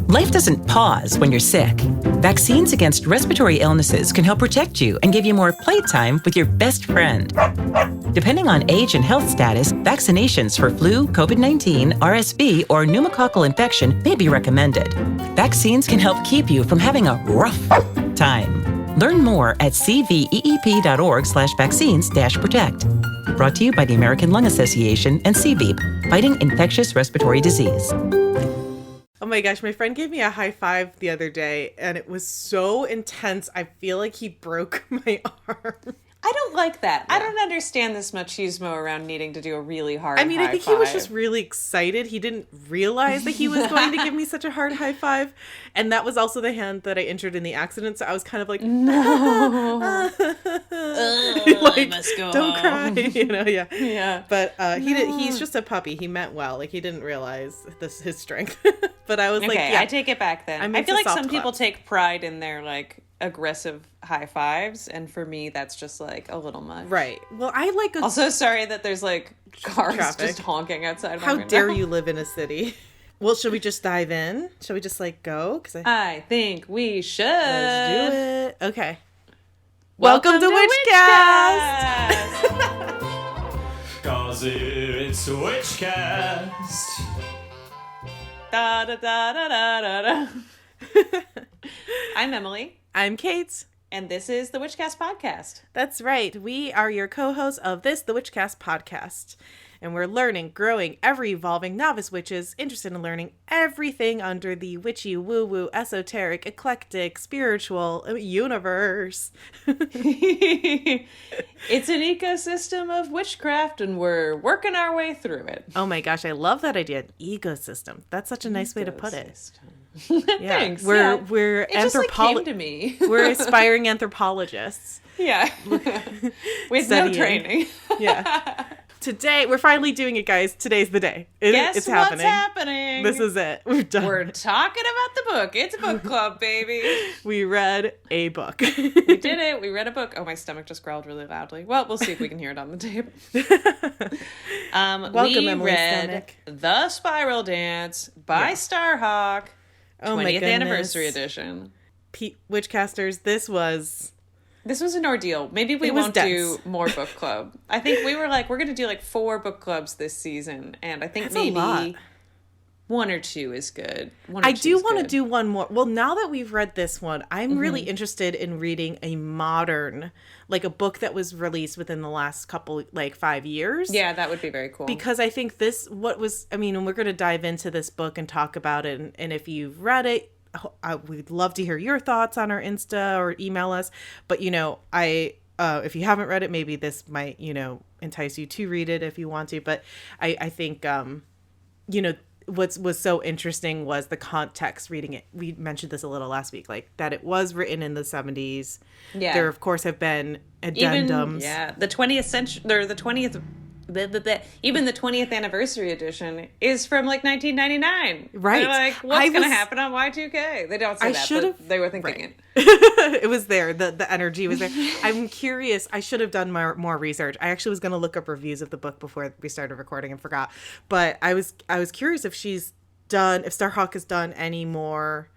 Life doesn't pause when you're sick. Vaccines against respiratory illnesses can help protect you and give you more playtime with your best friend. Depending on age and health status, vaccinations for flu, COVID-19, RSV, or pneumococcal infection may be recommended. Vaccines can help keep you from having a rough time. Learn more at cveep.org/vaccines-protect. Brought to you by the American Lung Association and CVEEP, fighting infectious respiratory disease. Oh my gosh, my friend gave me a high five the other day, and it was so intense, I feel like he broke my arm. I don't like that. Yeah. I don't understand this machismo around needing to do a really hard high five. I think he was just really excited. He didn't realize that he was going to give me such a hard high five. And that was also the hand that I injured in the accident, so I was kind of like, no. like, I must go don't home. cry, yeah. Yeah. But he's just a puppy. He meant well. Like, he didn't realize his strength. But I was like, Okay, yeah. I take it back then. I feel like some people take pride in their, like, aggressive high fives, and for me that's just like a little much. Right. Well, I like also sorry that there's like cars traffic. just honking outside. How dare you live in a city? Well, should we just dive in? Should we just like go? Because I think we should. Let's do it. Okay. Welcome to Witchcast. 'Cause it's Witchcast. Da da da da da da da. I'm Emily. I'm Kate. And this is the Witchcast Podcast. That's right. We are your co-hosts of the Witchcast Podcast. And we're learning, growing, ever-evolving novice witches interested in learning everything under the witchy, woo-woo, esoteric, eclectic, spiritual universe. It's an ecosystem of witchcraft, and we're working our way through it. Oh my gosh, I love that idea. Ecosystem. That's such a nice way to put it. Yeah. Thanks. We're it just like came to me. We're aspiring anthropologists. Yeah. With no training. Yeah. Today, we're finally doing it, guys. Today's the day. It's happening. What's happening? This is it. We're done. We're talking about the book. It's book club, baby. We read a book. We did it. We read a book. Oh, my stomach just growled really loudly. Well, we'll see if we can hear it on the tape. Welcome, we Emily's read stomach. The Spiral Dance by Starhawk, 20th anniversary edition. Witchcasters, this was an ordeal. Maybe we won't do more book club. I think we were like, we're going to do like 4 book clubs this season. And I think maybe 1 or 2 is good. I do want to do one more. Well, now that we've read this one, I'm really interested in reading a modern, like a book that was released within the last couple, like 5 years. Yeah, that would be very cool. Because I think and we're going to dive into this book and talk about it. And if you've read it, we'd love to hear your thoughts on our Insta or email us. But, if you haven't read it, maybe this might, entice you to read it if you want to. But I think, what was so interesting was the context reading it. We mentioned this a little last week, like that it was written in the 70s. Yeah. There, of course, have been addendums. The 20th century, or the 20th... even the 20th anniversary edition is from like 1999. Right. They're like, what's going to happen on Y2K? They don't say but they were thinking it. It was there. The energy was there. I'm curious. I should have done more research. I actually was going to look up reviews of the book before we started recording and forgot. But I was curious if Starhawk has done any more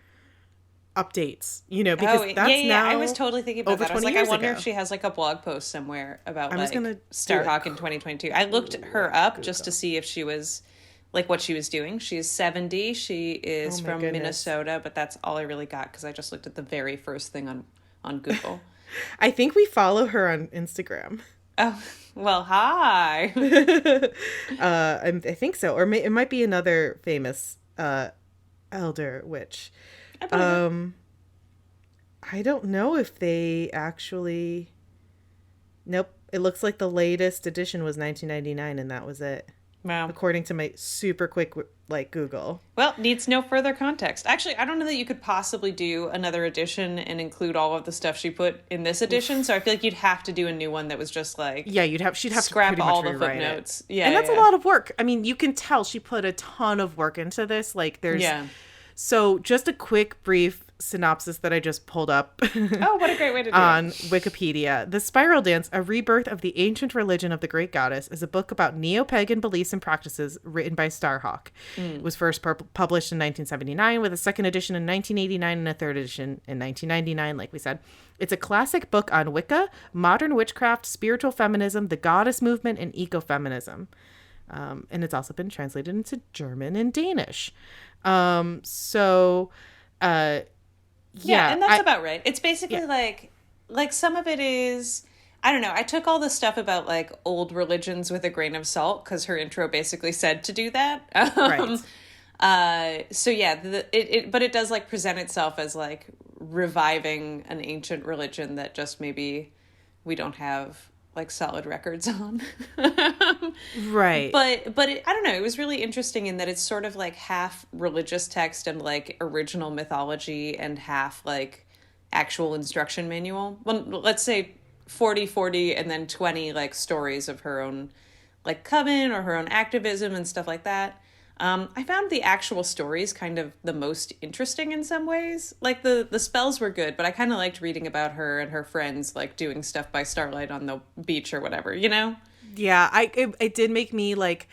updates, because that's now I was totally thinking about that. I was like, I wonder if she has like a blog post somewhere about Starhawk in 2022. I looked her up just to see if she was like what she was doing. She's 70. She is from Minnesota, but that's all I really got because I just looked at the very first thing on Google. I think we follow her on Instagram. Oh, well, hi. I think so. Or it might be another famous elder witch. I don't know if they actually... Nope. It looks like the latest edition was 1999 and that was it. Wow. According to my super quick, Google. Well, needs no further context. Actually, I don't know that you could possibly do another edition and include all of the stuff she put in this edition. So I feel like you'd have to do a new one that was just like... Yeah, she'd have scrap to all the footnotes. Yeah, and that's a lot of work. I mean, you can tell she put a ton of work into this. Like, there's... Yeah. So just a quick, brief synopsis that I just pulled up. Oh, what a great way to do on it. Wikipedia. The Spiral Dance, A Rebirth of the Ancient Religion of the Great Goddess, is a book about neo-pagan beliefs and practices written by Starhawk. It was first published in 1979, with a second edition in 1989 and a third edition in 1999, like we said. It's a classic book on Wicca, modern witchcraft, spiritual feminism, the goddess movement, and ecofeminism. And it's also been translated into German and Danish. Yeah, and that's about right. It's basically like some of it is, I don't know. I took all the stuff about like old religions with a grain of salt because her intro basically said to do that. Right. So yeah, but it does like present itself as like reviving an ancient religion that just maybe we don't have like solid records on. Right. But I don't know, it was really interesting in that it's sort of like half religious text and like original mythology and half like actual instruction manual. Well, let's say 40 and then 20 like stories of her own like coven or her own activism and stuff like that. I found the actual stories kind of the most interesting in some ways. Like the spells were good, but I kind of liked reading about her and her friends like doing stuff by starlight on the beach or whatever, you know? Yeah, it did make me like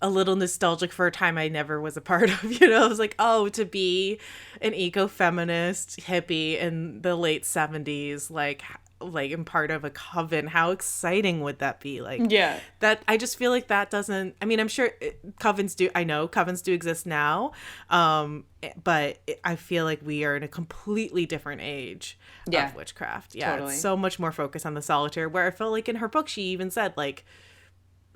a little nostalgic for a time I never was a part of, you know? I was like, oh, to be an ecofeminist hippie in the late 70s, like I'm part of a coven, how exciting would that be? Like, yeah, that I just feel like that doesn't, I mean, I'm sure covens do exist now, but I feel like we are in a completely different age of witchcraft. Yeah, totally. It's so much more focused on the solitaire, where I felt like in her book she even said like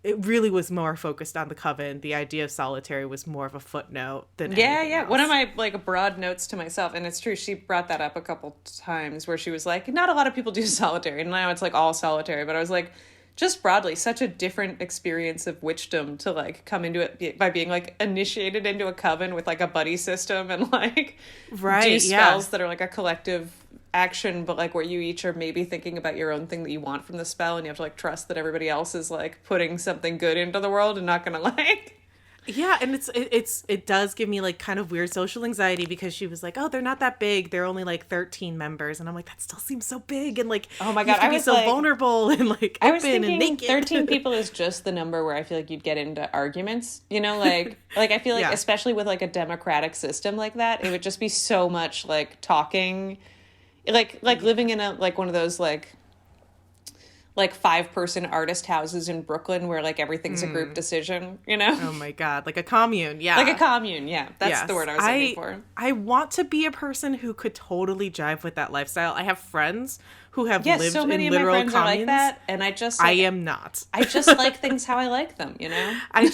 it really was more focused on the coven. The idea of solitary was more of a footnote than anything else. One of my like broad notes to myself, and it's true, she brought that up a couple times where she was like, not a lot of people do solitary, and now it's like all solitary, but I was like, just broadly, such a different experience of witchdom to like come into it by being like initiated into a coven with like a buddy system and like do spells that are like a collective action, but like where you each are maybe thinking about your own thing that you want from the spell, and you have to like trust that everybody else is like putting something good into the world and not gonna like and it does give me like kind of weird social anxiety, because she was like, oh, they're not that big, they're only like 13 members, and I'm like, that still seems so big, and like, oh my god, I was so like, vulnerable and like I was open thinking and naked. 13 people is just the number where I feel like you'd get into arguments, you know, like I feel like especially with like a democratic system like that, it would just be so much like talking, like living in a like one of those like 5-person artist houses in Brooklyn where like everything's a group decision, you know? Oh my god, like a commune. Yeah, like a commune. Yeah, that's the word I was looking for. I want to be a person who could totally jive with that lifestyle. I have friends who have lived so many in of my literal friends communes. are like that, and I just like, I am not. I just like things how I like them, you know? I'm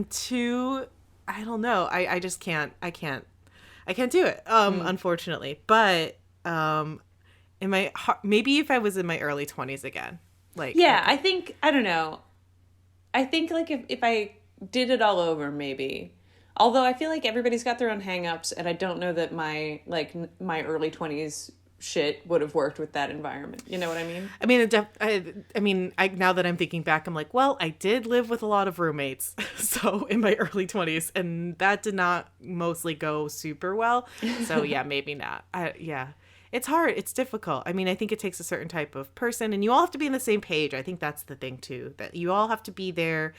too, I don't know. I just can't do it. Unfortunately. But in my maybe if I was in my early 20s again, like, I think, I don't know. I think like if I did it all over, maybe. Although I feel like everybody's got their own hang-ups, and I don't know that my early 20s shit would have worked with that environment. You know what I mean? I mean, now that I'm thinking back, I'm like, well, I did live with a lot of roommates, so in my early 20s, and that did not mostly go super well. So yeah, maybe not. It's hard. It's difficult. I mean, I think it takes a certain type of person, and you all have to be on the same page. I think that's the thing too, that you all have to be there.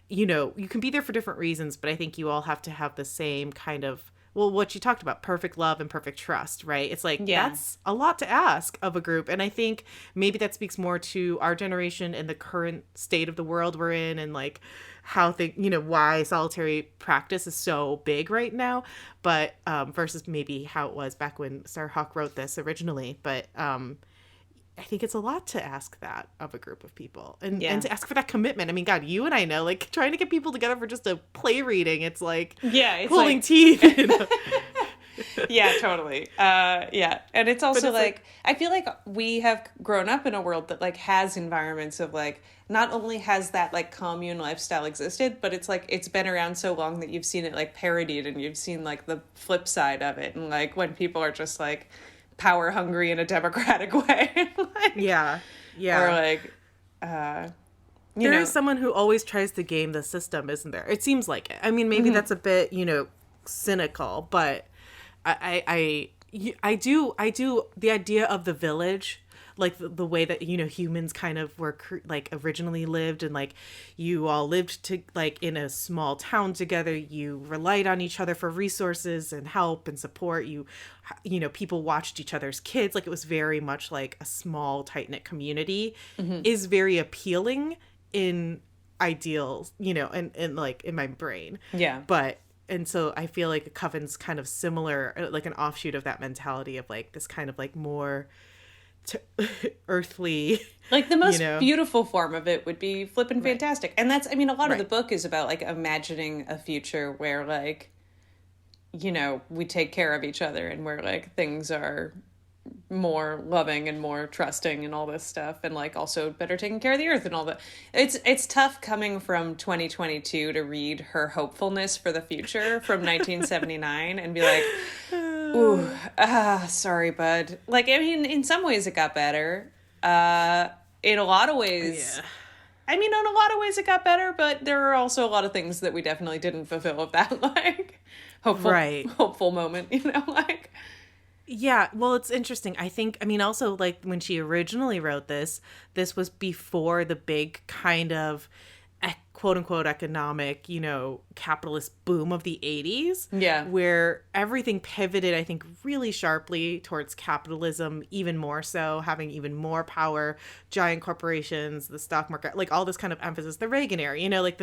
You know, you can be there for different reasons, but I think you all have to have the same kind of, well, what you talked about, perfect love and perfect trust, right? It's like, that's a lot to ask of a group. And I think maybe that speaks more to our generation and the current state of the world we're in, and like how why solitary practice is so big right now, but versus maybe how it was back when Starhawk wrote this originally. But I think it's a lot to ask that of a group of people, and to ask for that commitment. I mean, God, you and I know, like, trying to get people together for just a play reading, it's like pulling like teeth. You know? Yeah, totally. And it's also like I feel like we have grown up in a world that like has environments of like, not only has that like commune lifestyle existed, but it's like it's been around so long that you've seen it like parodied, and you've seen like the flip side of it, and like when people are just like power hungry in a democratic way. Like, or like there is someone who always tries to game the system, isn't there? It seems like it. I mean, maybe that's a bit, cynical, but I do the idea of the village, like the way that, you know, humans kind of were like originally lived, and like you all lived to like in a small town together, you relied on each other for resources and help and support, you know, people watched each other's kids, like it was very much like a small tight-knit community, is very appealing in ideals, you know, and like in my brain. Yeah. And so I feel like a Coven's kind of similar, like an offshoot of that mentality of like this kind of like more earthly, like the most beautiful form of it would be flippin' fantastic. And that's, I mean, a lot of the book is about like imagining a future where like, you know, we take care of each other and where like things are more loving and more trusting and all this stuff, and like also better taking care of the earth and all that. It's tough coming from 2022 to read her hopefulness for the future from 1979 and be like, ooh, sorry, bud. Like, I mean, in some ways it got better. In a lot of ways, I mean, in a lot of ways it got better, but there are also a lot of things that we definitely didn't fulfill of that, like, hopeful moment, you know, like. Yeah, well, it's interesting. I think, I mean, also, like, when she originally wrote this was before the big kind of quote-unquote economic, you know, capitalist boom of the 80s. Yeah. Where everything pivoted, I think, really sharply towards capitalism, even more so, having even more power, giant corporations, the stock market, like, all this kind of emphasis, the Reagan era, you know, like,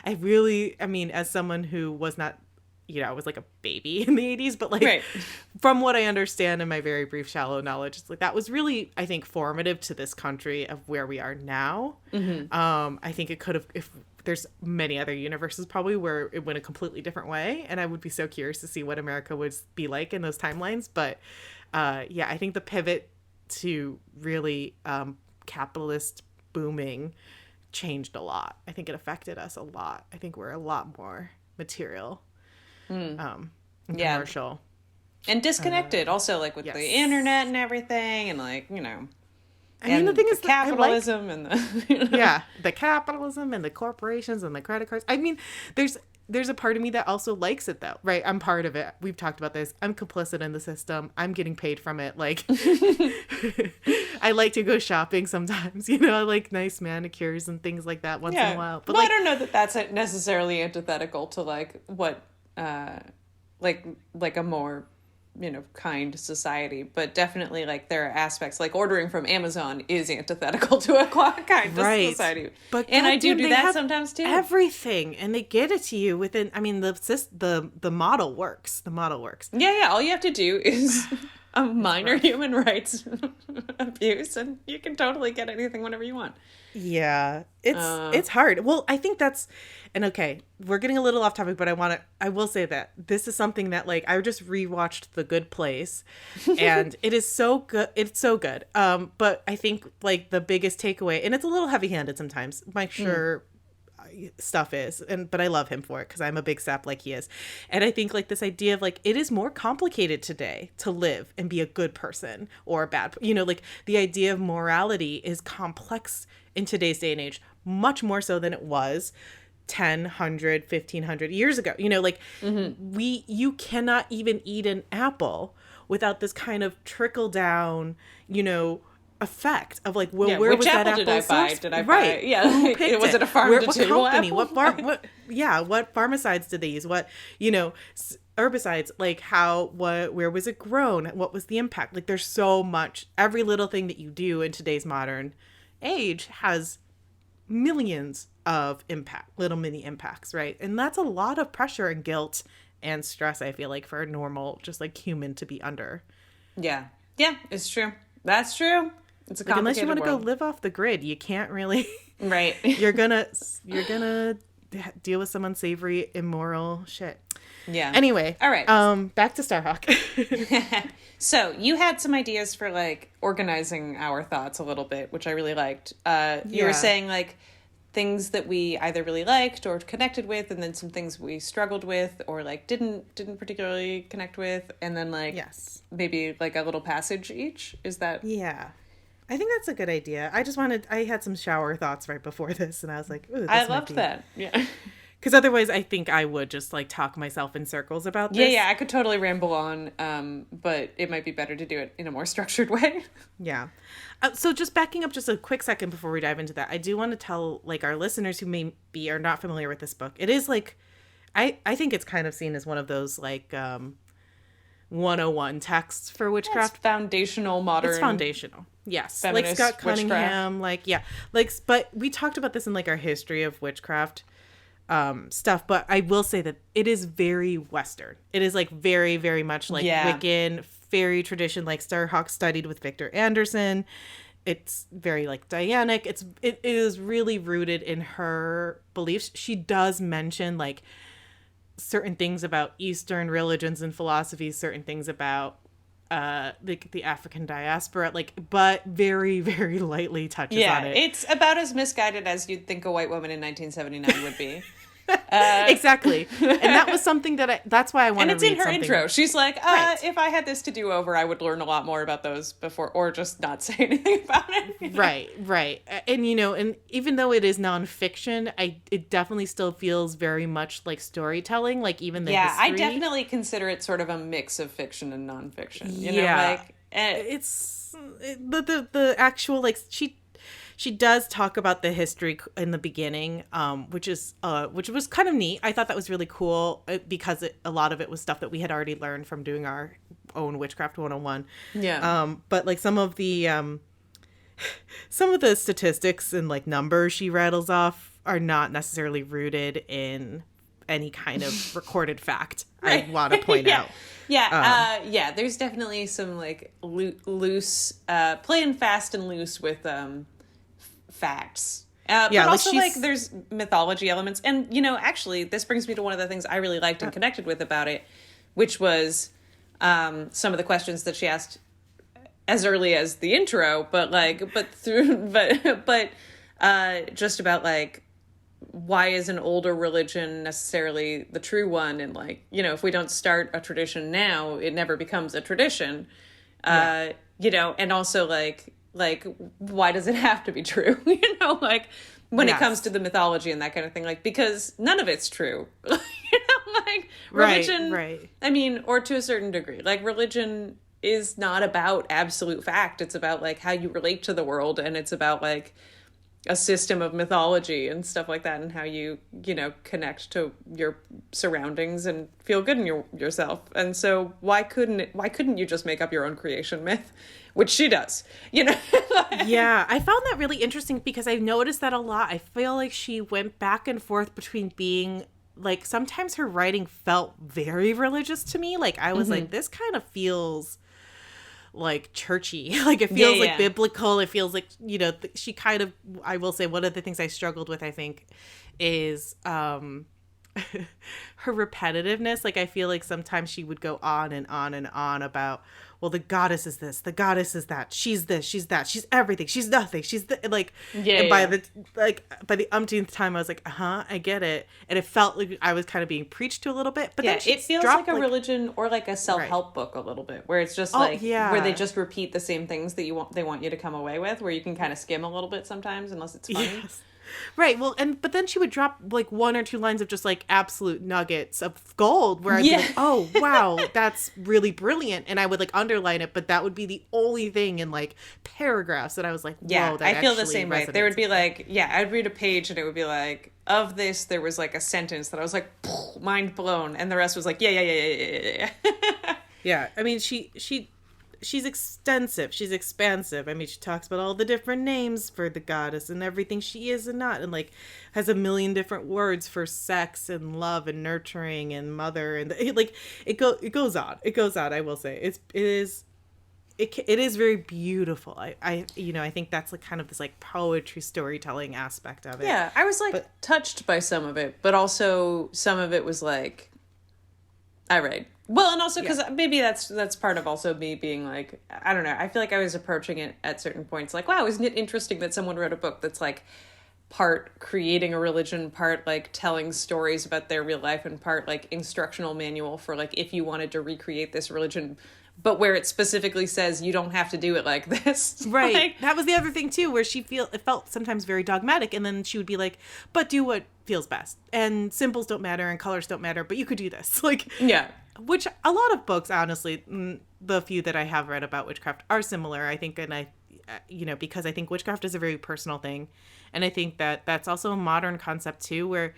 I mean, as someone who was not, you know, I was like a baby in the 80s, but like from what I understand in my very brief, shallow knowledge, it's like that was really, I think, formative to this country of where we are now. I think it could have, if there's many other universes probably where it went a completely different way. And I would be so curious to see what America would be like in those timelines. But yeah, I think the pivot to really capitalist booming changed a lot. I think it affected us a lot. I think we're a lot more material. Commercial and disconnected also, like with the internet and everything, and like, you know, I mean, the thing is capitalism and the you know. The capitalism and the corporations and the credit cards. I mean, there's a part of me that also likes it though, right? I'm part of it. We've talked about this. I'm complicit in the system. I'm getting paid from it. Like, I like to go shopping sometimes, you know, I like nice manicures and things like that once in a while. But well, like, I don't know that that's necessarily antithetical to like what like a more, you know, kind society, but definitely like there are aspects like ordering from Amazon is antithetical to a kind society. But and I do that sometimes too. Everything, and they get it to you within. I mean, the model works. The model works. Yeah. All you have to do is a minor human rights abuse, and you can totally get anything whenever you want. Yeah, it's hard. Well, I think that's, and okay, we're getting a little off topic, but I will say that this is something that like I just rewatched The Good Place, and it is so good. It's so good. But I think like the biggest takeaway, and it's a little heavy-handed sometimes. Mike Schur stuff is, but I love him for it because I'm a big sap like he is. And I think like this idea of like it is more complicated today to live and be a good person or a bad, you know, like the idea of morality is complex in today's day and age, much more so than it was 10, 100, 1500 years ago. You know, like you cannot even eat an apple without this kind of trickle down, you know, effect of like, well, where was that apple sourced? Did I buy? Yeah, who picked was it a farm to table company? Apple? What farm? What pharmicides did they use? What, you know, herbicides? Like where was it grown? What was the impact? Like, there's so much. Every little thing that you do in today's modern age has millions of little mini impacts, right? And that's a lot of pressure and guilt and stress, I feel like, for a normal, just like human to be under. Yeah, it's true. That's true. It's a complicated unless you want to world. go live off the grid, you can't really. Right. You're gonna deal with some unsavory, immoral shit. Yeah. Anyway. All right. Back to Starhawk. So you had some ideas for like organizing our thoughts a little bit, which I really liked. You were saying like things that we either really liked or connected with, and then some things we struggled with or like didn't particularly connect with, and then like maybe like a little passage each. Is that? Yeah. I think that's a good idea. I had some shower thoughts right before this, and I was like, ooh, this I loved that. Yeah. Because otherwise I think I would just like talk myself in circles about this. Yeah, I could totally ramble on, but it might be better to do it in a more structured way. Yeah. So just backing up just a quick second before we dive into that, I do want to tell like our listeners who maybe are not familiar with this book. It is like, I think it's kind of seen as one of those like 101 texts for witchcraft. It's foundational modern. It's foundational. Yes. Like Scott Cunningham, witchcraft. But we talked about this in like our history of witchcraft stuff, but I will say that it is very Western. It is like very, very much like Wiccan fairy tradition, like Starhawk studied with Victor Anderson. It's very like Dianic. It is really rooted in her beliefs. She does mention like certain things about Eastern religions and philosophies, certain things about the African diaspora, like, but very, very lightly touches on it. It's about as misguided as you'd think a white woman in 1979 would be. Exactly. And that was something that's why I want to read. And it's in her intro. She's like, if I had this to do over, I would learn a lot more about those before, or just not say anything about it. You know? Right. And, and even though it is nonfiction, it definitely still feels very much like storytelling, like even the history. I definitely consider it sort of a mix of fiction and nonfiction. You know, like... It's... The actual, like, she does talk about the history in the beginning, which was kind of neat. I thought that was really cool because a lot of it was stuff that we had already learned from doing our own Witchcraft 101. Yeah. But like some of the statistics and like numbers she rattles off are not necessarily rooted in any kind of recorded fact. Right. I want to point out. Yeah. There's definitely some like loose, playing fast and loose with facts. But also like there's mythology elements. And, actually this brings me to one of the things I really liked and connected with about it, which was some of the questions that she asked as early as the intro, but just about like, why is an older religion necessarily the true one? And like, if we don't start a tradition now, it never becomes a tradition. And also like why does it have to be true? Like when it comes to the mythology and that kind of thing, like, because none of it's true. Like religion, right. I mean, or to a certain degree, like religion is not about absolute fact. It's about like how you relate to the world, and it's about like a system of mythology and stuff like that, and how you connect to your surroundings and feel good in yourself. And so why couldn't you just make up your own creation myth, which she does, Yeah, I found that really interesting because I've noticed that a lot. I feel like she went back and forth between being like, sometimes her writing felt very religious to me. Like I was like, this kind of feels like churchy, like it feels like biblical. It feels like, she kind of, I will say one of the things I struggled with, I think, is her repetitiveness. Like I feel like sometimes she would go on and on and on about, well, the goddess is this, the goddess is that, she's this, she's that, she's everything, she's nothing, she's like, by the umpteenth time I was like, I get it. And it felt like I was kind of being preached to a little bit, but then it feels like a religion or like a self-help book a little bit, where it's just where they just repeat the same things that they want you to come away with, where you can kind of skim a little bit sometimes, unless it's funny. Yes. Right. Well, but then she would drop like one or two lines of just like absolute nuggets of gold where I'd be like, oh, wow, that's really brilliant. And I would like underline it, but that would be the only thing in like paragraphs that I was like, whoa, that I feel the same way. There would be like, I'd read a page and it would be like, of this, there was like a sentence that I was like, mind blown. And the rest was like, yeah. Yeah. I mean, she's extensive. She's expansive. I mean, she talks about all the different names for the goddess and everything she is and not, and like has a million different words for sex and love and nurturing and mother, and it goes on. I will say it is very beautiful. I think that's like kind of this like poetry storytelling aspect of it. Yeah, I was like touched by some of it, but also some of it was like, all right. Well, and also because maybe that's part of also me being like, I don't know. I feel like I was approaching it at certain points like, wow, isn't it interesting that someone wrote a book that's like part creating a religion, part like telling stories about their real life, and part like instructional manual for like if you wanted to recreate this religion, but where it specifically says you don't have to do it like this. Right. That was the other thing too, where it felt sometimes very dogmatic, and then she would be like, but do what feels best. And symbols don't matter and colors don't matter, but you could do this. Like, yeah. Which a lot of books, honestly, the few that I have read about witchcraft are similar, I think. And because I think witchcraft is a very personal thing. And I think that that's also a modern concept too, where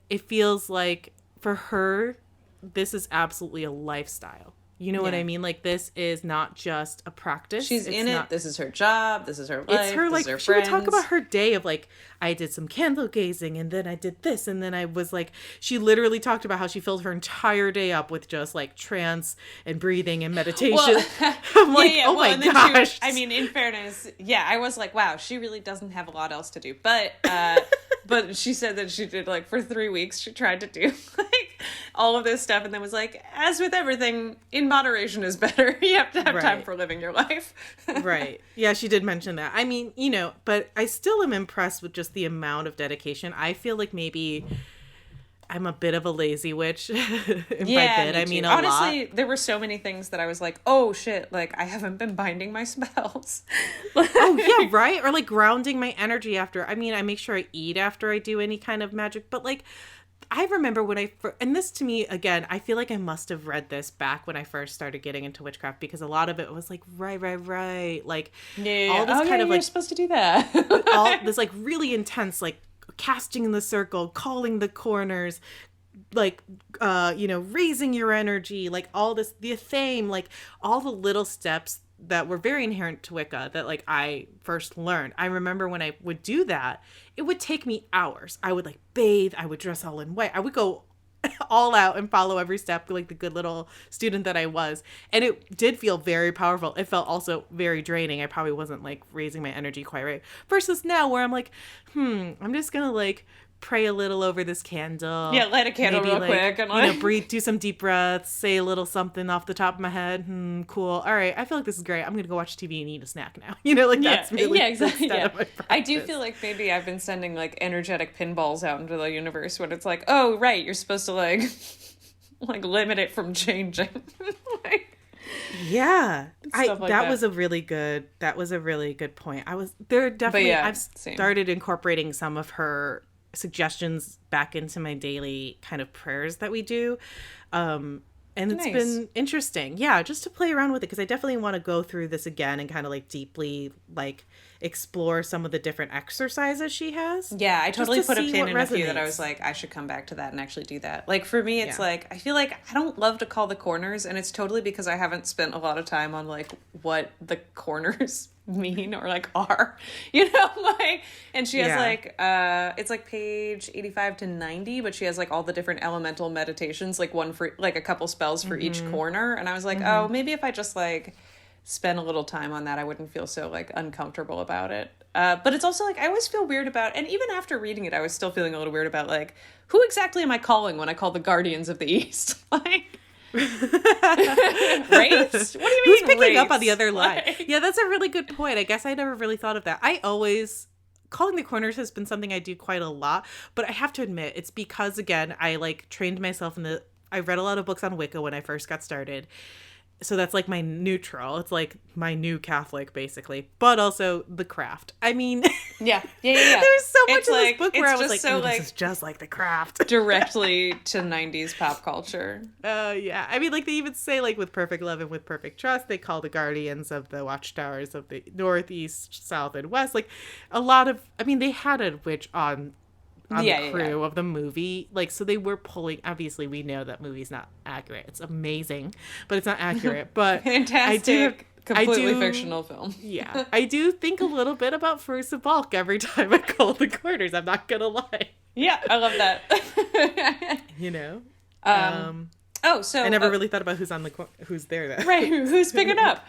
it feels like for her, this is absolutely a lifestyle. You know what I mean? Like, this is not just a practice. She's in it. This is her job. This is her life. It's her, like, her she would talk about her day of, like, I did some candle gazing, and then I did this, and then I was, like, she literally talked about how she filled her entire day up with just, like, trance and breathing and meditation. Well, I'm like, oh my gosh. In fairness, I was like, wow, she really doesn't have a lot else to do. But, but she said that she did, like, for 3 weeks, she tried to do, like, all of this stuff, and then was like, as with everything, in moderation is better. You have to have time for living your life. Right. Yeah, she did mention that. I mean, but I still am impressed with just the amount of dedication. I feel like maybe I'm a bit of a lazy witch. I mean, honestly, there were so many things that I was like, oh shit, like I haven't been binding my spells. Oh yeah, right? Or like grounding my energy after. I mean, I make sure I eat after I do any kind of magic, but like I remember when and this to me, again, I feel like I must have read this back when I first started getting into witchcraft, because a lot of it was like, right. Like, all this kind of like, you're supposed to do that. all this like really intense, like casting in the circle, calling the corners, like, raising your energy, like all this, the theme, like all the little steps that were very inherent to Wicca that like I first learned. I remember when I would do that, it would take me hours. I would like bathe, I would dress all in white, I would go all out and follow every step like the good little student that I was. And it did feel very powerful. It felt also very draining. I probably wasn't like raising my energy quite right. Versus now where I'm like, I'm just gonna like pray a little over this candle. Yeah, light a candle real quick. And breathe, do some deep breaths, say a little something off the top of my head. Cool. All right, I feel like this is great. I'm going to go watch TV and eat a snack now. That's really exactly. the extent of my practice. I do feel like maybe I've been sending like energetic pinballs out into the universe when it's like, oh, right, you're supposed to like limit it from changing. Yeah, that was a really good point. I've started incorporating some of her suggestions back into my daily kind of prayers that we do. And it's been interesting. Yeah, just to play around with it, because I definitely want to go through this again and kind of like deeply like explore some of the different exercises she has. Yeah, I totally put a pin in a few that I was like, I should come back to that and actually do that. Like for me, it's like, I feel like I don't love to call the corners, and it's totally because I haven't spent a lot of time on like what the corners mean or like are, like, and she has like it's like page 85 to 90, but she has like all the different elemental meditations, like one for like a couple spells for each corner, and I was like, oh, maybe if I just like spend a little time on that, I wouldn't feel so like uncomfortable about it. But it's also like I always feel weird about, and even after reading it I was still feeling a little weird about like, who exactly am I calling when I call the Guardians of the East? Like Wraiths? What do you mean? Who's picking wraiths? up on the other line? Yeah, that's a really good point. I guess I never really thought of that. Calling the corners has been something I do quite a lot, but I have to admit it's because, again, I like trained myself I read a lot of books on Wicca when I first got started. So that's like my neutral. It's like my new Catholic, basically, but also the craft. I mean, yeah. There's so much in like, this book where I was like, so this is just like the craft. Directly to 90s pop culture. Yeah. I mean, like they even say like with perfect love and with perfect trust, they call the guardians of the watchtowers of the northeast, south, and west. Like a lot of, I mean, they had a witch on the crew of the movie, like, so they were pulling, obviously we know that movie's not accurate, it's amazing but it's not accurate, but fantastic, completely fictional film. Yeah, I do think a little bit about First of Bulk every time I call the corners, I'm not gonna lie. Yeah, I love that. So I never really thought about who's there then. Right, who's picking up.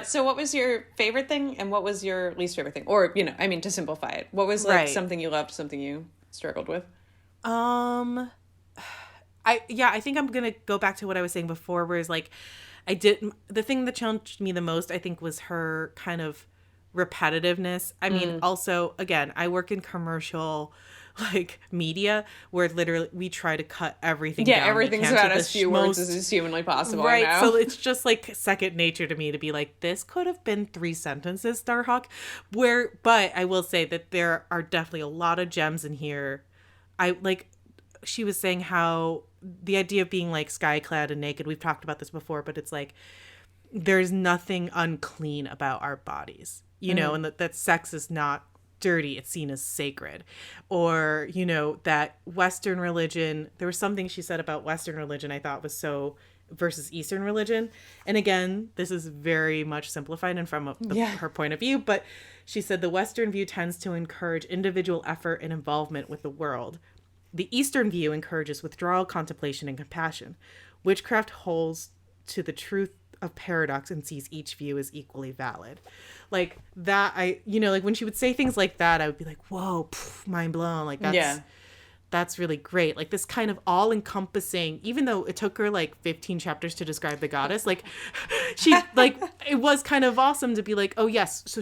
So what was your favorite thing and what was your least favorite thing? Or, to simplify it, what was like something you loved, something you struggled with? I think I'm gonna go back to what I was saying before, whereas like the thing that challenged me the most, I think, was her kind of repetitiveness. I mean, also, again, I work in commercial like media where literally we try to cut everything down. Yeah, everything's about as few words as humanly possible. Right. So it's just like second nature to me to be like, this could have been 3 sentences, Starhawk. But I will say that there are definitely a lot of gems in here she was saying how the idea of being like sky clad and naked, we've talked about this before, but it's like there's nothing unclean about our bodies, you know, and that sex is not dirty, it's seen as sacred. Or, you know, that Western religion, there was something she said about Western religion I thought was so versus Eastern religion. And again, this is very much simplified and from her point of view, but she said the Western view tends to encourage individual effort and involvement with the world. The Eastern view encourages withdrawal, contemplation, and compassion. Witchcraft holds to the truth of paradox and sees each view as equally valid. Like that, like when she would say things like that, I would be like, whoa, mind blown. Like that's really great. Like this kind of all encompassing, even though it took her like 15 chapters to describe the goddess, like she, like, it was kind of awesome to be like, oh yes. So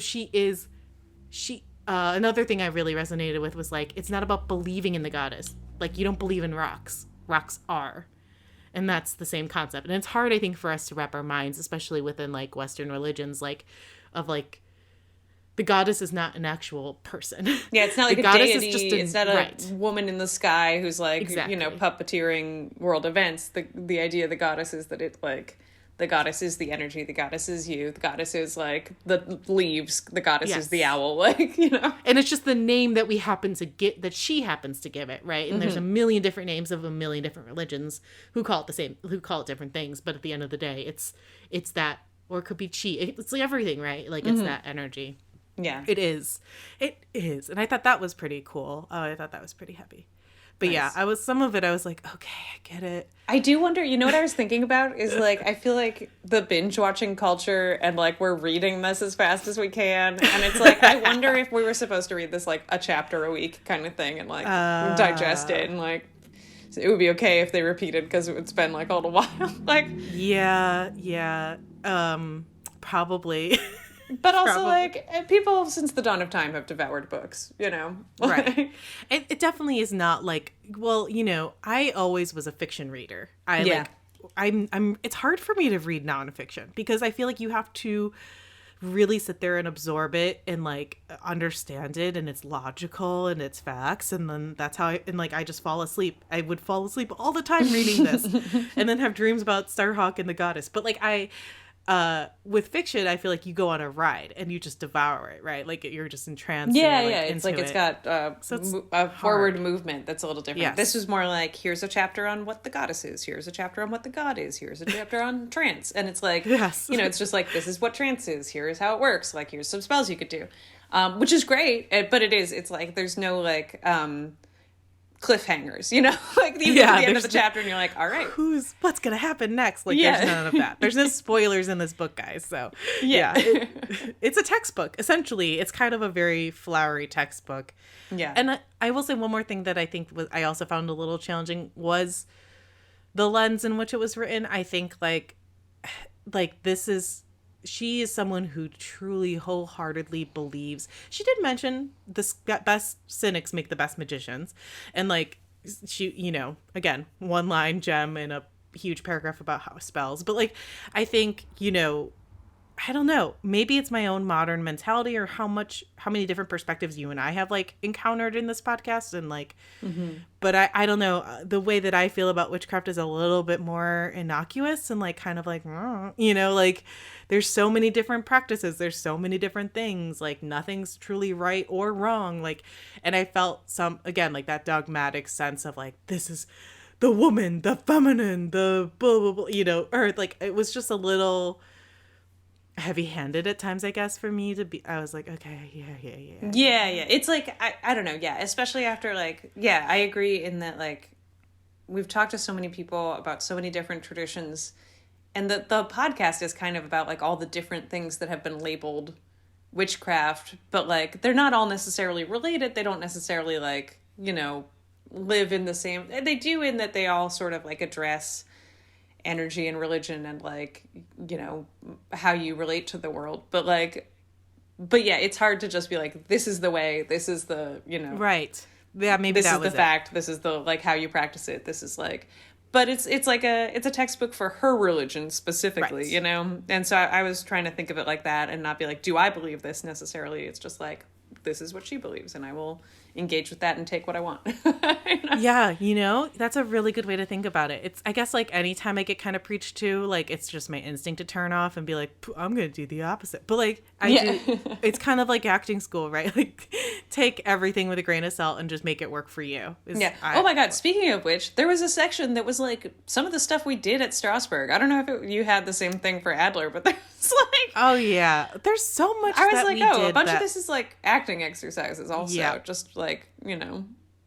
another thing I really resonated with was like, it's not about believing in the goddess. Like you don't believe in rocks. Rocks are. And that's the same concept. And it's hard, I think, for us to wrap our minds, especially within like Western religions, like of like the goddess is not an actual person. Yeah, it's not like a deity. It's not a woman in the sky who's like, you know, puppeteering world events. The idea of the goddess is that it's like the goddess is the energy, the goddess is you, the goddess is like the leaves, the goddess is the owl, like, you know. And it's just the name that we happen to get, that she happens to give it, right? And there's a million different names of a million different religions who call it the same, who call it different things, but at the end of the day, it's that, or it could be chi. It's like everything, right? Like it's that energy. Yeah. It is. And I thought that was pretty cool. I thought that was pretty heavy. But nice. Some of it I was like, okay, I get it. I do wonder, you know what I was thinking about is like, I feel like the binge watching culture and like we're reading this as fast as we can. And it's like, I wonder if we were supposed to read this like a chapter a week kind of thing and like digest it and like, it would be okay if they repeated because it's been like a little while. Like, yeah. Probably. But also, like, people since the dawn of time have devoured books, you know? Right. It definitely is not like, well, you know, I always was a fiction reader. It's hard for me to read nonfiction because I feel like you have to really sit there and absorb it and, like, understand it, and it's logical and it's facts, and then that's how I just fall asleep. I would fall asleep all the time reading this and then have dreams about Starhawk and the goddess. But, like, with fiction, I feel like you go on a ride and you just devour it, right? Like you're just entranced. It's like it's got a forward movement that's a little different. Yes. This was more like, here's a chapter on what the goddess is, here's a chapter on what the god is, here's a chapter on trance, and it's like, you know, it's just like, this is what trance is, here's how it works, like here's some spells you could do, which is great, but it's like there's no like cliffhangers, you know, like you get to the end of the chapter and you're like, all right, what's gonna happen next? Like there's none of that. There's no spoilers in this book, guys. So it's a textbook essentially. It's kind of a very flowery textbook. And I will say one more thing that I think I also found a little challenging was the lens in which it was written. I think like she is someone who truly wholeheartedly believes. She did mention that best cynics make the best magicians. And like she, you know, again, one line gem in a huge paragraph about how spells. But like, I think, you know, I don't know, maybe it's my own modern mentality or how many different perspectives you and I have like encountered in this podcast. And like, but I don't know, the way that I feel about witchcraft is a little bit more innocuous and like, kind of like, you know, like there's so many different practices. There's so many different things, like nothing's truly right or wrong. Like, and I felt again, like that dogmatic sense of like, this is the woman, the feminine, the blah, blah, blah, you know, or like, it was just a little heavy-handed at times, I guess, for me to be. I was like, okay, yeah. It's like I don't know, especially after like, I agree in that like we've talked to so many people about so many different traditions, and the podcast is kind of about like all the different things that have been labeled witchcraft, but like they're not all necessarily related. They don't necessarily like, you know, live in the same. They do in that they all sort of like address energy and religion and like, you know, how you relate to the world, but it's hard to just be like, this is the way, this is the, you know, right, maybe this is the fact, this is the like how you practice it, this is like, but it's like it's a textbook for her religion specifically, right. You know, and so I was trying to think of it like that and not be like, do I believe this necessarily? It's just like, this is what she believes, and I will engage with that and take what I want. Yeah, that's a really good way to think about it. It's, I guess, like anytime I get kind of preached to, like it's just my instinct to turn off and be like, I'm gonna do the opposite. But like it's kind of like acting school, right? Like take everything with a grain of salt and just make it work for you. Oh my god, speaking of which, there was a section that was like some of the stuff we did at Strasbourg. I don't know if you had the same thing for Adler, but there's like, oh yeah, there's so much. I was like, a bunch of this is like acting exercises also. Just like,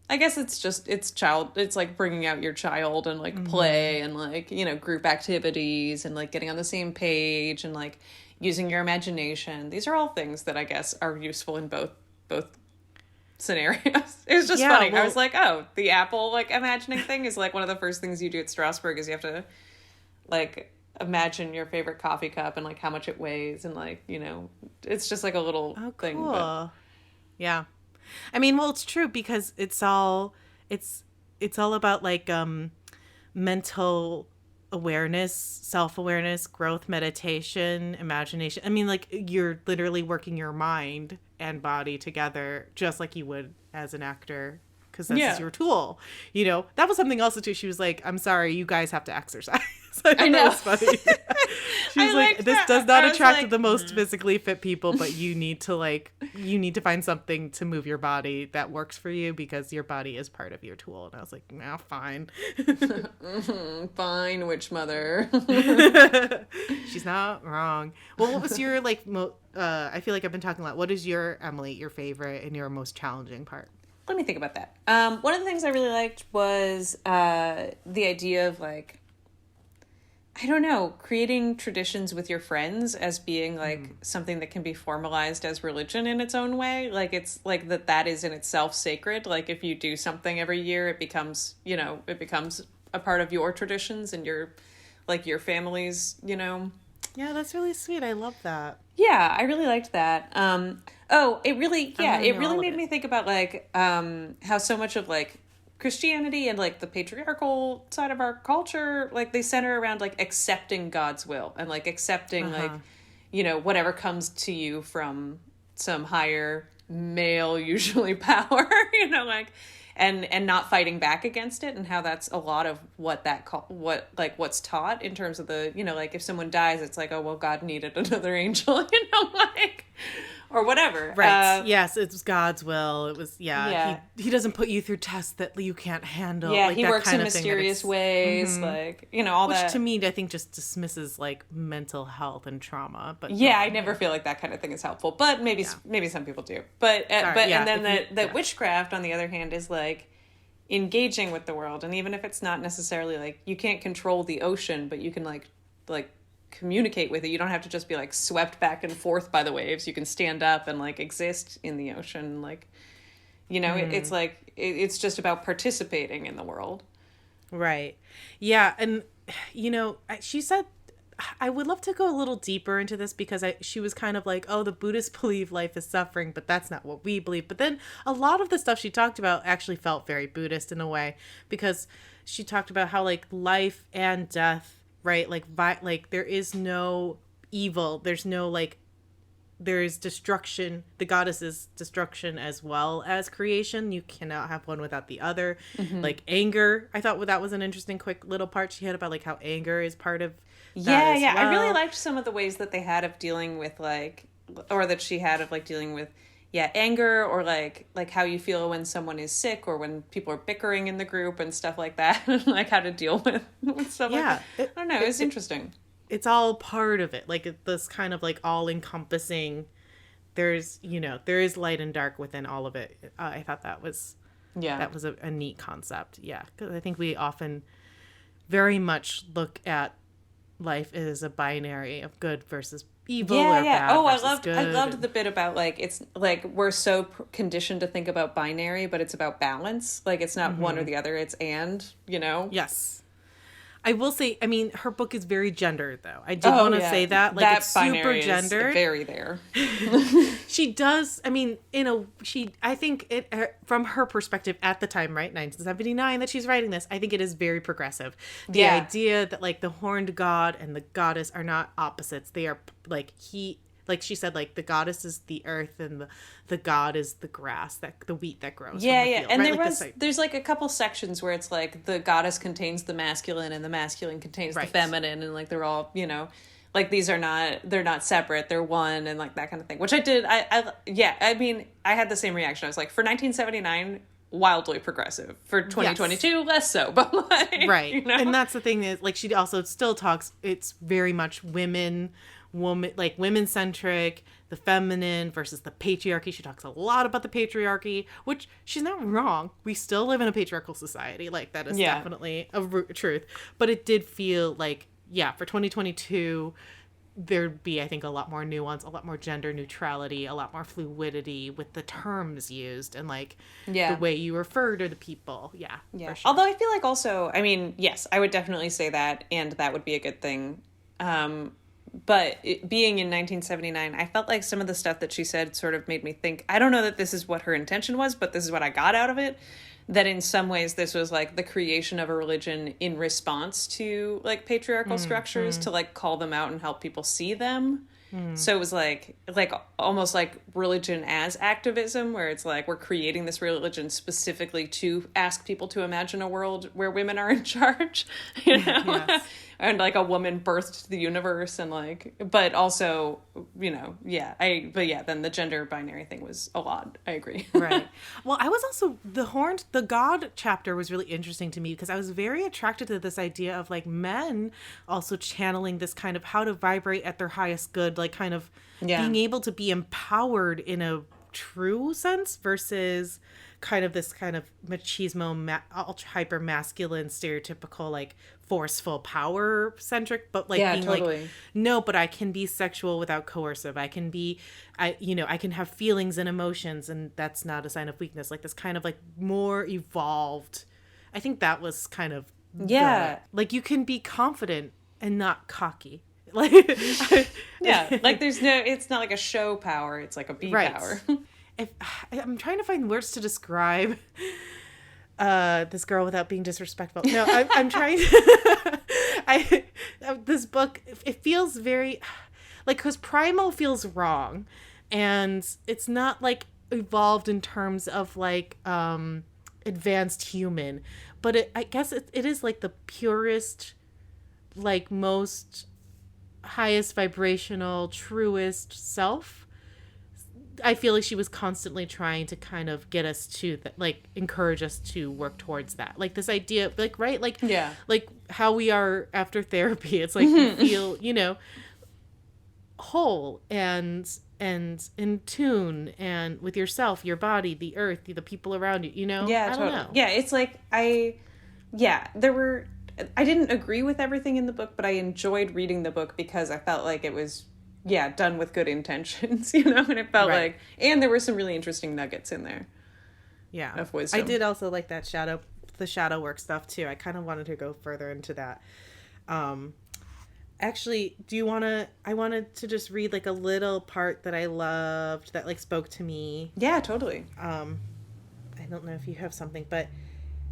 I guess it's like bringing out your child and like play and like, group activities and like getting on the same page and like using your imagination. These are all things that I guess are useful in both scenarios. It was just funny. Well, I was like, oh, the apple like imagining thing is like one of the first things you do at Strasbourg is you have to like imagine your favorite coffee cup and like how much it weighs and like, it's just like a little thing. Cool. But... Yeah. I mean, well, it's true because it's all about like mental awareness, self-awareness, growth, meditation, imagination. I mean, like you're literally working your mind and body together just like you would as an actor because this is your tool. That was something else too. She was like, I'm sorry, you guys have to exercise. I know. It's funny. She was like, this does not attract the most physically fit people, but you need to find something to move your body that works for you because your body is part of your tool. And I was like, nah, fine. Fine, witch mother. She's not wrong. Well, what was your like, I feel like I've been talking a lot. What is your, Emily, your favorite and your most challenging part? Let me think about that. One of the things I really liked was the idea of like, I don't know, creating traditions with your friends as being like something that can be formalized as religion in its own way. Like it's like that is in itself sacred. Like if you do something every year, it becomes a part of your traditions and your family's, Yeah, that's really sweet. I love that. Yeah, I really liked that. It really made me think about like how so much of like Christianity and like the patriarchal side of our culture, like they center around like accepting God's will and like accepting like, whatever comes to you from some higher male, usually power, like, and not fighting back against it, and how that's a lot of what's taught in terms of the, like if someone dies, it's like, oh, well, God needed another angel, like, or whatever. Right. Yes, it was God's will. It was, He doesn't put you through tests that you can't handle. Yeah, like he that works kind in of mysterious ways, like, all which that. Which to me, I think just dismisses like mental health and trauma. But yeah, I never feel like that kind of thing is helpful. But maybe some people do. But and then witchcraft, on the other hand, is like engaging with the world. And even if it's not necessarily like, you can't control the ocean, but you can like communicate with it. You don't have to just be like swept back and forth by the waves. You can stand up and like exist in the ocean. Like, it's like, it's just about participating in the world. Right. Yeah. And, she said, I would love to go a little deeper into this because she was kind of like, oh, the Buddhists believe life is suffering, but that's not what we believe. But then a lot of the stuff she talked about actually felt very Buddhist in a way, because she talked about how like life and death, right? Like there is no evil. There's no like, there is destruction. The goddess is destruction as well as creation. You cannot have one without the other. Mm-hmm. Like anger. I thought that was an interesting quick little part she had about like how anger is part of that as well. I really liked some of the ways that they had of dealing with like, or that she had of like dealing with anger, or like how you feel when someone is sick or when people are bickering in the group and stuff like that. Like how to deal with stuff like that. I don't know. It's interesting. It's all part of it. Like this kind of like all encompassing, there's, there is light and dark within all of it. I thought that was a neat concept. Yeah. 'Cause I think we often very much look at life as a binary of good versus evil or bad. I loved the bit about like, it's like we're so conditioned to think about binary, but it's about balance. Like it's not one or the other, it's Yes. I will say, I mean, her book is very gendered, though. I did want to say that. Like, that it's super gendered. Very there. She does, I mean, I think from her perspective at the time, right, 1979, that she's writing this, I think it is very progressive. The idea that, like, the horned god and the goddess are not opposites. They are, like, like she said, like the goddess is the earth and the god is the grass, the wheat that grows. Yeah, from the yeah. field, And right? there's like a couple sections where it's like the goddess contains the masculine and the masculine contains the feminine, and like they're all, you know, like they're not separate, they're one, and like that kind of thing. Which I mean, I had the same reaction. I was like, for 1979, wildly progressive. For 2022, less so, but like, right. You know? And that's the thing is, like, she also still talks, it's very much women centric, the feminine versus the patriarchy. She talks a lot about the patriarchy, which she's not wrong. We still live in a patriarchal society. Like, that is definitely a truth. But it did feel like, for 2022, there'd be, I think, a lot more nuance, a lot more gender neutrality, a lot more fluidity with the terms used and like the way you refer to the people. Yeah. For sure. Although I feel like also, I mean, yes, I would definitely say that, and that would be a good thing. But being in 1979, I felt like some of the stuff that she said sort of made me think, I don't know that this is what her intention was, but this is what I got out of it. That in some ways this was like the creation of a religion in response to like patriarchal structures to like call them out and help people see them. So it was like almost like religion as activism, where it's like we're creating this religion specifically to ask people to imagine a world where women are in charge, you know? Yes. And like a woman birthed the universe, and like, but also, you know, then the gender binary thing was a lot. I agree. Right. Well, I was also, the God chapter was really interesting to me because I was very attracted to this idea of like men also channeling this kind of how to vibrate at their highest good, like kind of being able to be empowered in a true sense versus kind of this kind of machismo, ultra hyper masculine, stereotypical, like forceful power centric, but like being totally. Like, no, but I can be sexual without coercive. I can have feelings and emotions, and that's not a sign of weakness. Like this kind of like more evolved. I think that was kind of like you can be confident and not cocky. Like like there's no, it's not like a show power, it's like a be power. If I'm trying to find words to describe this girl without being disrespectful. No, I'm trying to, this book, it feels very like, because primal feels wrong, and it's not like evolved in terms of like advanced human, but I guess it is like the purest, like most highest vibrational, truest self. I feel like she was constantly trying to kind of get us to like encourage us to work towards that. Like this idea, like, right? Like, like how we are after therapy. It's like you feel, you know, whole and in tune and with yourself, your body, the earth, the people around you, you know? Yeah, totally. I don't know. Yeah, it's like I didn't agree with everything in the book, but I enjoyed reading the book because I felt like it was done with good intentions, you know, and it felt like, and there were some really interesting nuggets in there. Yeah. Of wisdom. I did also like the shadow work stuff too. I kind of wanted to go further into that. Actually, I wanted to just read like a little part that I loved that like spoke to me. Yeah, totally. I don't know if you have something, but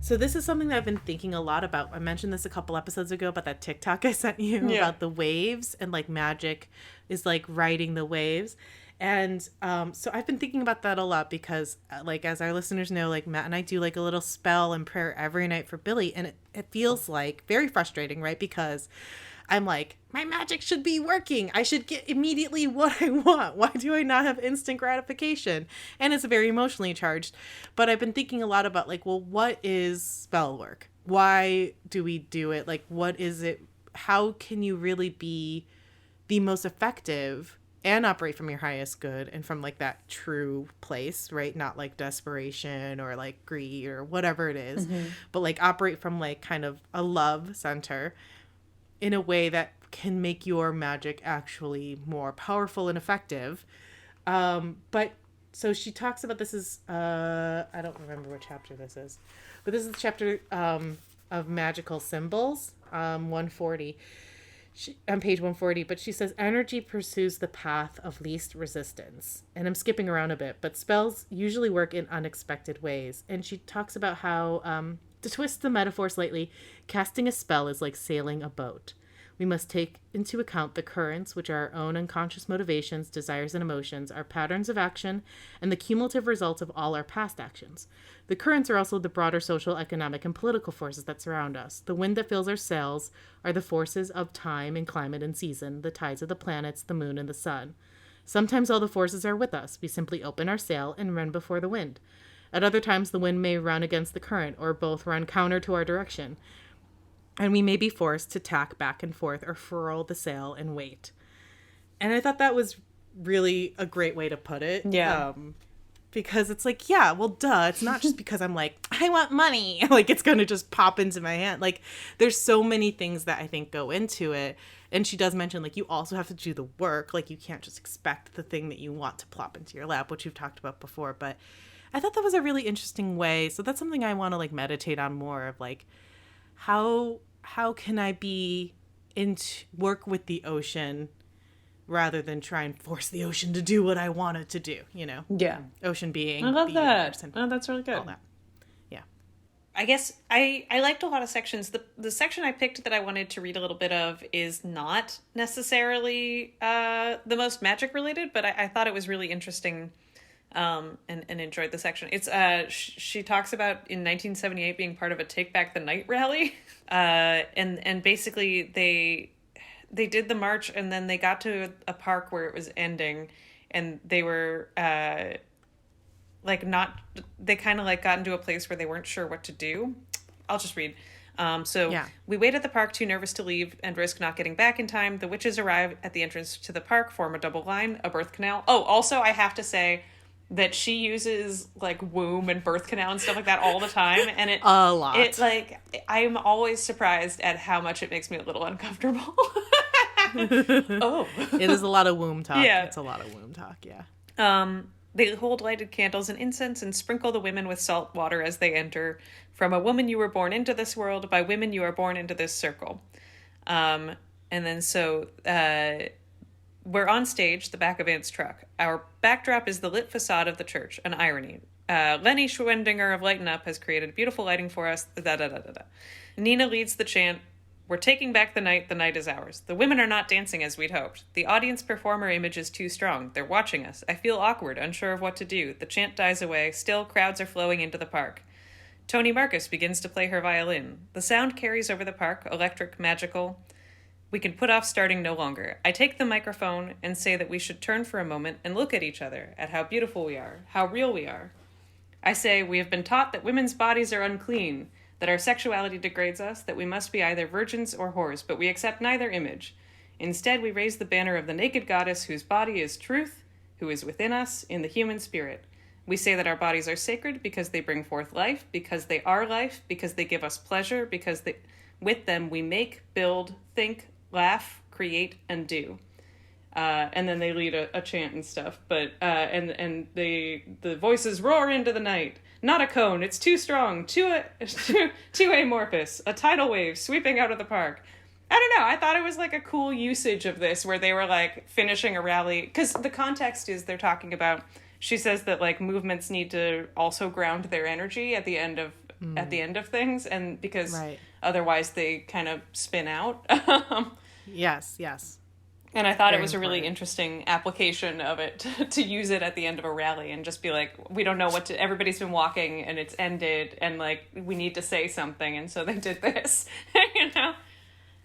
so this is something that I've been thinking a lot about. I mentioned this a couple episodes ago about that TikTok I sent you about the waves and like magic is like riding the waves. And so I've been thinking about that a lot because like as our listeners know, like Matt and I do like a little spell and prayer every night for Billy. And it feels like very frustrating, right? Because I'm like, my magic should be working. I should get immediately what I want. Why do I not have instant gratification? And it's very emotionally charged. But I've been thinking a lot about like, well, what is spell work? Why do we do it? Like, what is it? How can you really be the most effective and operate from your highest good and from like that true place, right? Not like desperation or like greed or whatever it is, but like operate from like kind of a love center in a way that can make your magic actually more powerful and effective. But so she talks about, this is, I don't remember what chapter this is, but this is the chapter of magical symbols, 140. On page 140, but she says, energy pursues the path of least resistance. And I'm skipping around a bit, but spells usually work in unexpected ways. And she talks about how, to twist the metaphor slightly, casting a spell is like sailing a boat. We must take into account the currents, which are our own unconscious motivations, desires, and emotions, our patterns of action, and the cumulative results of all our past actions. The currents are also the broader social, economic, and political forces that surround us. The wind that fills our sails are the forces of time and climate and season, the tides of the planets, the moon, and the sun. Sometimes all the forces are with us. We simply open our sail and run before the wind. At other times, the wind may run against the current, or both run counter to our direction, and we may be forced to tack back and forth or furl the sail and wait. And I thought that was really a great way to put it. Yeah. Because it's like, yeah, well, duh. It's not just because I'm like, I want money. Like, it's going to just pop into my hand. Like, there's so many things that I think go into it. And she does mention, like, you also have to do the work. Like, you can't just expect the thing that you want to plop into your lap, which you've talked about before. But I thought that was a really interesting way. So that's something I want to, like, meditate on more of, like, how can I work with the ocean rather than try and force the ocean to do what I want it to do, you know? Yeah. Ocean being I love the that. universe and Oh, that's really good. all that. Yeah. I guess I liked a lot of sections. The section I picked that I wanted to read a little bit of is not necessarily the most magic related, but I thought it was really interesting and enjoyed the section. It's she talks about in 1978 being part of a Take Back the Night rally, and basically they did the march, and then they got to a park where it was ending, and they were they kind of like got into a place where they weren't sure what to do. I'll just read. We wait at the park, too nervous to leave and risk not getting back in time. The witches arrive at the entrance to the park, form a double line, a birth canal. Oh, also I have to say that she uses like womb and birth canal and stuff like that all the time, and a lot. It's like I'm always surprised at how much it makes me a little uncomfortable. Oh, it is a lot of womb talk. Yeah, it's a lot of womb talk. Yeah. They hold lighted candles and incense and sprinkle the women with salt water as they enter. From a woman you were born into this world, by women you are born into this circle. And then we're on stage, the back of Ant's truck. Our backdrop is the lit facade of the church, an irony. Lenny Schwendinger of Lighten Up has created beautiful lighting for us. Nina leads the chant, "We're taking back the night is ours." The women are not dancing as we'd hoped. The audience performer image is too strong. They're watching us. I feel awkward, unsure of what to do. The chant dies away. Still, crowds are flowing into the park. Toni Marcus begins to play her violin. The sound carries over the park, electric, magical. We can put off starting no longer. I take the microphone and say that we should turn for a moment and look at each other, at how beautiful we are, how real we are. I say we have been taught that women's bodies are unclean, that our sexuality degrades us, that we must be either virgins or whores, but we accept neither image. Instead, we raise the banner of the naked goddess whose body is truth, who is within us in the human spirit. We say that our bodies are sacred because they bring forth life, because they are life, because they give us pleasure, because with them we make, build, think, laugh, create, and do. And then they lead a chant and stuff, but and the voices roar into the night. Not a cone, it's too strong, too amorphous, a tidal wave sweeping out of the park. I don't know, I thought it was like a cool usage of this where they were like finishing a rally, because the context is they're talking about, she says that like movements need to also ground their energy at the end of things, and because otherwise they kind of spin out. Yes. And I thought it was a really interesting application of it to use it at the end of a rally and just be like, we don't know what to, everybody's been walking and it's ended and like, we need to say something. And so they did this, you know?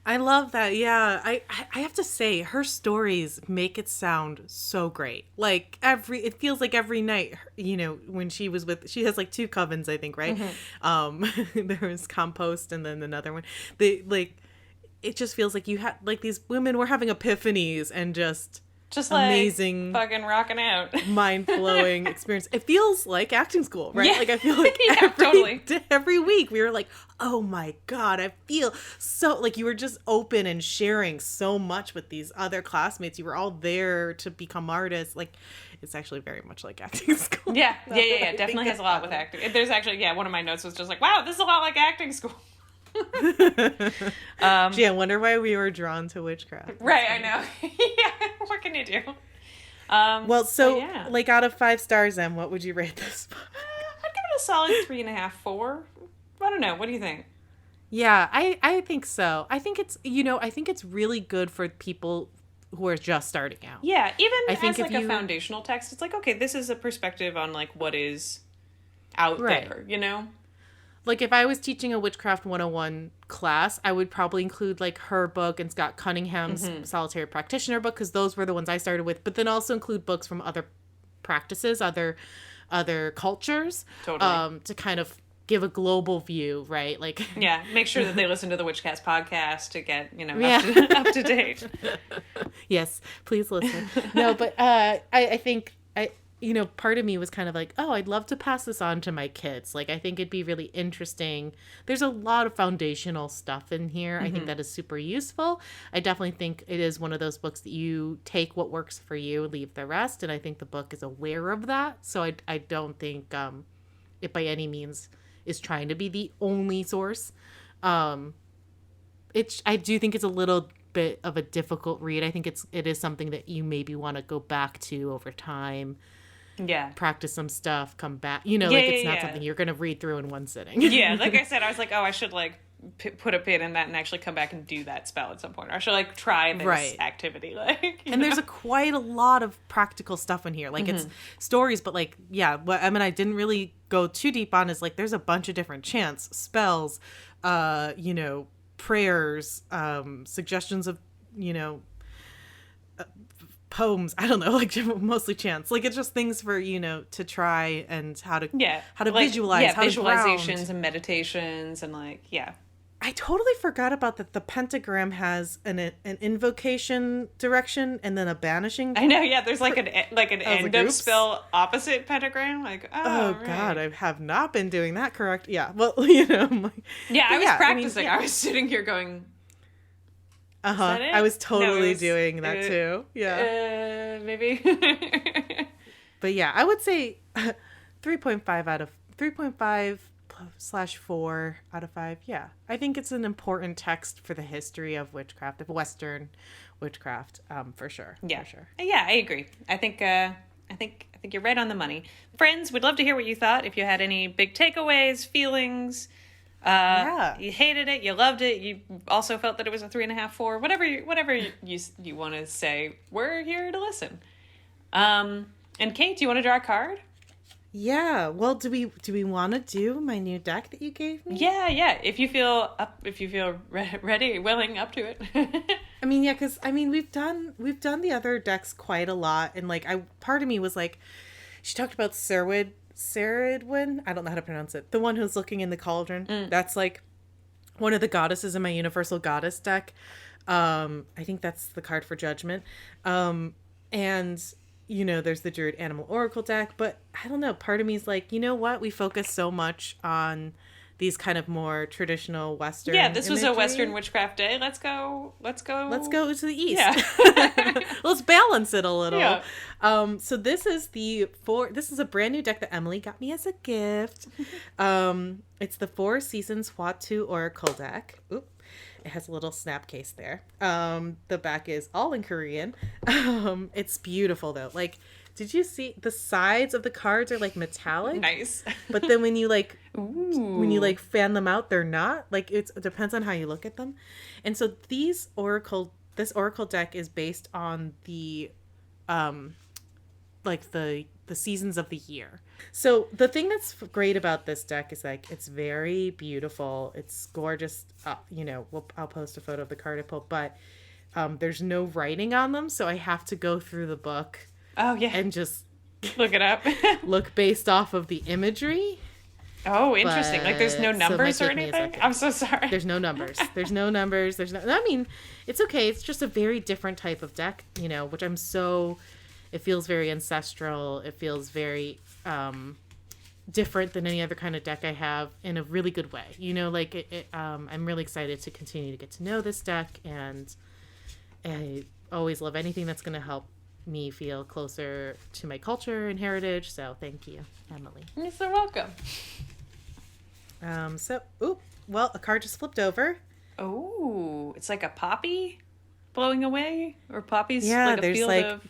I love that. Yeah. I have to say her stories make it sound so great. Like it feels like every night, you know, when she was she has like 2 covens, I think, right? Mm-hmm. There was Compost and then another one. It just feels like you had like these women were having epiphanies and just amazing, like, fucking rocking out, mind-blowing experience. It feels like acting school, right? Yeah. Like I feel like totally. Every week we were like, oh my God, I feel so like you were just open and sharing so much with these other classmates. You were all there to become artists. Like it's actually very much like acting school. Yeah. Definitely has a lot with acting. There's actually, one of my notes was just like, wow, this is a lot like acting school. Gee, I wonder why we were drawn to witchcraft. Right, I know. Yeah, what can you do? Like out of 5 stars, then what would you rate this book? I'd give it a solid 3.5, 4. I don't know. What do you think? Yeah, I think so. I think it's, I think it's really good for people who are just starting out. Yeah, even as like a foundational text, it's like, okay, this is a perspective on like what is out there, Like if I was teaching a Witchcraft 101 class, I would probably include like her book and Scott Cunningham's Solitary Practitioner book, because those were the ones I started with, but then also include books from other practices, other cultures, totally. To kind of give a global view, right? Like, yeah, make sure that they listen to the Witchcast podcast to get, up to date. Yes, please listen. No, but I think part of me was kind of like, oh, I'd love to pass this on to my kids. Like, I think it'd be really interesting. There's a lot of foundational stuff in here. I think that is super useful. I definitely think it is one of those books that you take what works for you, leave the rest. And I think the book is aware of that. So I don't think it by any means is trying to be the only source. I do think it's a little bit of a difficult read. I think it is something that you maybe want to go back to over time. Yeah. Practice some stuff, come back. It's not something you're going to read through in one sitting. Yeah, like I said, I was like, oh, I should like put a pin in that and actually come back and do that spell at some point. Or I should like try this activity. Like, and there's quite a lot of practical stuff in here. Like it's stories, but like, yeah, what I didn't really go too deep on is like there's a bunch of different chants, spells, prayers, suggestions of, poems. I don't know, like mostly chants. Like it's just things for to try and how to visualize, how visualizations and meditations and like I totally forgot about that. The pentagram has an invocation direction and then a banishing. I know, yeah. There's like an end of spell opposite pentagram. Like, oh right. God, I have not been doing that correct. Yeah, well, I was practicing. I was sitting here going. I was totally doing that too. Yeah, maybe. But yeah, I would say 3.5 out of 3.5/4 out of 5. Yeah, I think it's an important text for the history of witchcraft, of Western witchcraft, for sure. Yeah, for sure. Yeah, I agree. I think you're right on the money. Friends, we'd love to hear what you thought. If you had any big takeaways, feelings. You hated it, you loved it, you also felt that it was a 3.5, 4, whatever you want to say. We're here to listen. And Kate, do you want to draw a card? Yeah. Well, do we want to do my new deck that you gave me? Yeah. If you feel ready, willing, up to it. I mean, yeah, because we've done the other decks quite a lot, and like part of me was like, she talked about Ceridwen. I don't know how to pronounce it. The one who's looking in the cauldron. That's like one of the goddesses in my Universal Goddess deck. I think that's the card for Judgment. And there's the Druid Animal Oracle deck, but I don't know. Part of me is like, you know what? We focus so much on these kind of more traditional Western. Yeah, this was imagery. A Western Witchcraft day. Let's go to the east. Yeah. Let's balance it a little. Yeah. So this is a brand new deck that Emily got me as a gift. It's the Four Seasons Hwatu Oracle deck. Oop. It has a little snap case there. The back is all in Korean. It's beautiful though. Like, did you see the sides of the cards are like metallic? Nice. But then when you fan them out, they're not. Like it depends on how you look at them. And so this oracle deck is based on the the seasons of the year. So the thing that's great about this deck is like it's very beautiful. It's gorgeous. I'll post a photo of the card I pulled, but there's no writing on them, so I have to go through the book. Oh yeah, and just look it up. Look based off of the imagery. Oh, interesting. Like there's no numbers or anything? I'm so sorry. There's no numbers. I mean, it's okay. It's just a very different type of deck, which it feels very ancestral. It feels very different than any other kind of deck I have in a really good way. I'm really excited to continue to get to know this deck, and I always love anything that's going to help me feel closer to my culture and heritage. So thank you, Emily. You're so welcome. A card just flipped over. Oh, it's like a poppy blowing away, or poppies like a field of...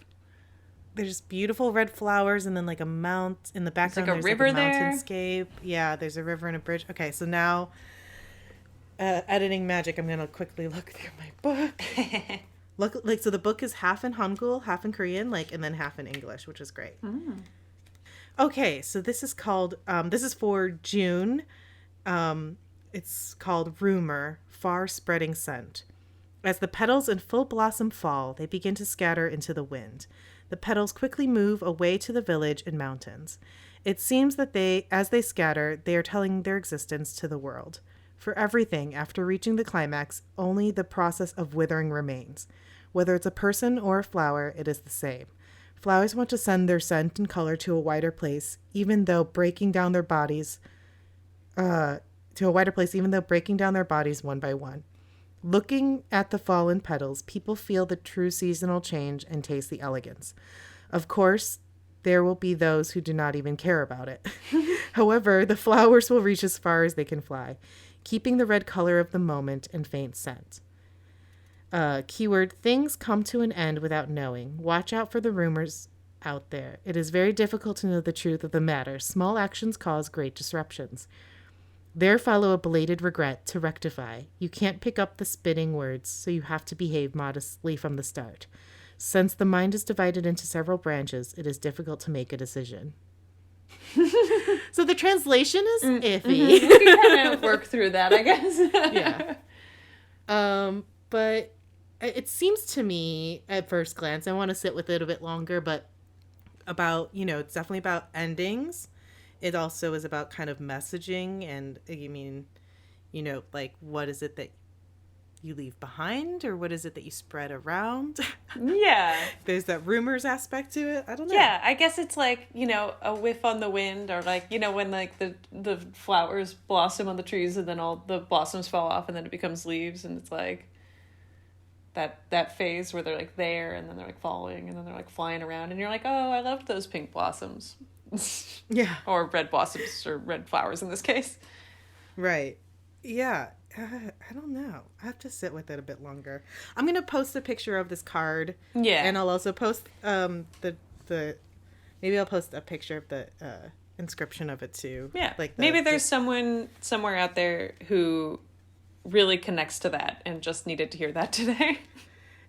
There's beautiful red flowers, and then like a mount in the background. Like a there's river like a mountainscape. Yeah, there's a river and a bridge. Okay, so now editing magic, I'm gonna quickly look through my book. So the book is half in Hangul, half in Korean, and then half in English, which is great. Okay, so this is called this is for June. It's called Rumor, Far Spreading Scent. As the petals in full blossom fall, they begin to scatter into the wind. The petals quickly move away to the village and mountains. It seems that as they scatter, they are telling their existence to the world. For everything, after reaching the climax, only the process of withering remains. Whether it's a person or a flower, it is the same. Flowers want to send their scent and color to a wider place, even though breaking down their bodies one by one. Looking at the fallen petals, people feel the true seasonal change and taste the elegance. Of course, there will be those who do not even care about it. However, the flowers will reach as far as they can fly, keeping the red color of the moment and faint scent. Keyword, things come to an end without knowing. Watch out for the rumors out there. It is very difficult to know the truth of the matter. Small actions cause great disruptions. There follow a belated regret to rectify. You can't pick up the spitting words, so you have to behave modestly from the start. Since the mind is divided into several branches, it is difficult to make a decision. So the translation is iffy. We can kind of work through that, I guess. Yeah. But it seems to me, at first glance, I want to sit with it a bit longer, but it's definitely about endings. It also is about kind of messaging and, what is it that you leave behind, or what is it that you spread around? Yeah. There's that rumors aspect to it. I don't know. Yeah, I guess it's like, a whiff on the wind, or when the flowers blossom on the trees and then all the blossoms fall off and then it becomes leaves, and it's like that phase where they're there and then they're falling and then they're flying around and you're like, oh, I loved those pink blossoms. Yeah. Or red blossoms, or red flowers in this case. Right. Yeah. I don't know. I have to sit with it a bit longer. I'm going to post a picture of this card. Yeah. And I'll also post maybe I'll post a picture of the inscription of it too. Yeah. Maybe there's someone somewhere out there who really connects to that and just needed to hear that today.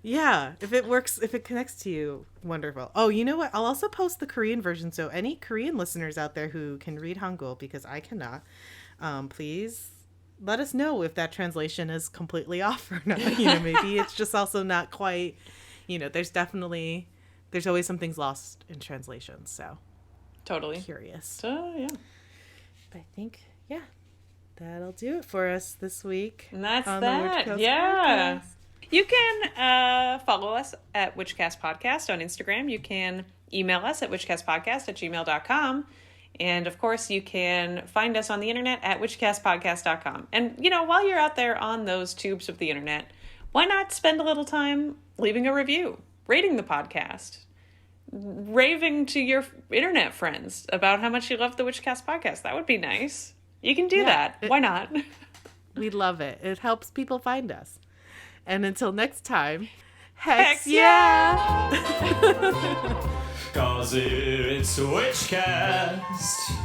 Yeah, if it connects to you, wonderful. Oh, you know what? I'll also post the Korean version, so any Korean listeners out there who can read Hangul, because I cannot, please let us know if that translation is completely off or not. Maybe it's just also not quite, there's always some things lost in translation, so. Totally. Curious. Yeah. But I think, yeah, that'll do it for us this week. And that's on that. The Witchcast Yeah. Podcast. You can follow us at Witchcast Podcast on Instagram. You can email us at witchcastpodcast@gmail.com. And, of course, you can find us on the internet at witchcastpodcast.com. And, while you're out there on those tubes of the internet, why not spend a little time leaving a review, rating the podcast, raving to your internet friends about how much you love the Witchcast Podcast? That would be nice. You can do that. Why not? We'd love it. It helps people find us. And until next time, hex yeah! 'Cause it's Witchcast.